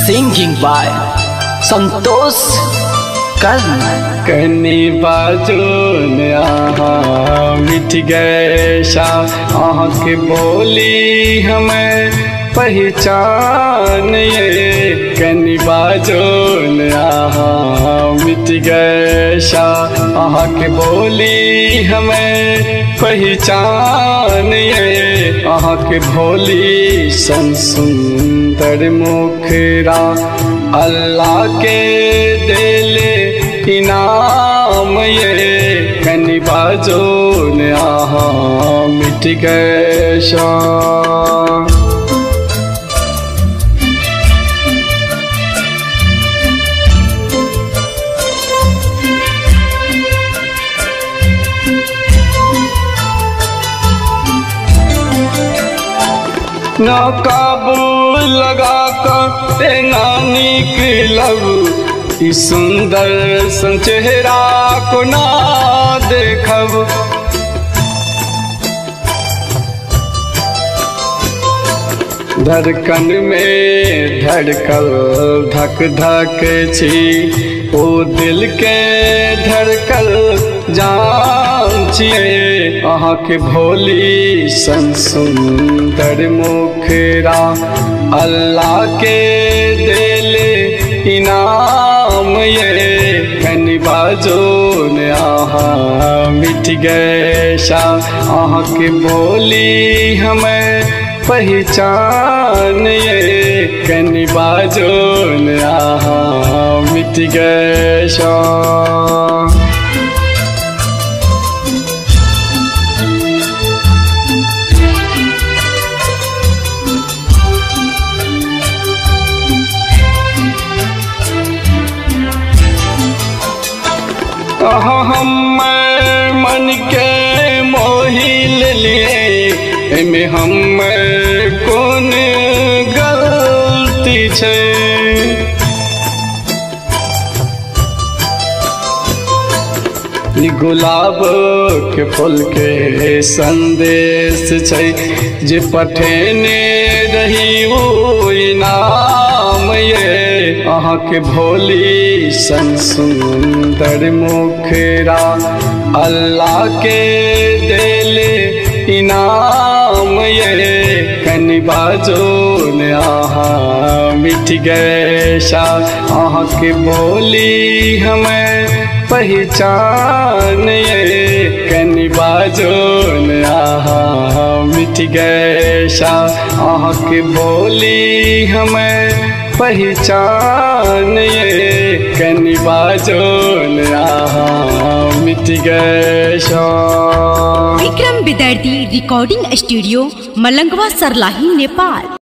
Singing by Santosh कर्ण। कनी बाजून आहा मिट गए आहा के बोली हमें पहचान ये। कनी बाजून आहा मिट गए आहा के बोली हमें पहचान ये। आहा के भोली सन सुंदर मुखरा अल्लाह के दिले इनाम ये। कनी बाजून आहा मिट गए शान। ना काबू लगा कर नानी की लब इस सुंदर सन चेहरा को ना देखब। धड़कन में धड़कल धक धक छी ओ दिल के धड़कल जान छिए। आहा के भोली सन सुंदर मुखरा अल्लाह के दिले इनाम ये। कनी बाजून आहा मिट गए आहा के बोली हमें पहचान ये। कनी बाजून आहा मिट गए शान। हम मन के मोही ले लिए में हम कौन गलती छे। गुलाब के फूल के संदेश छे जे पठेने रही वो इनाम ये। आहा के भोली सन सुंदर मुखरा अल्लाह के दिले इनाम ये। कनी बाजून आहा मिट गए आहा के बोली हमें पहचान ये। कनी बाजून आहा मिट गए आहा के बोली हमें पहचान ये। कनी बाजून आहा मिट गए शान। विक्रम विद्यार्थी रिकॉर्डिंग स्टूडियो मलंगवा सरलाही नेपाल।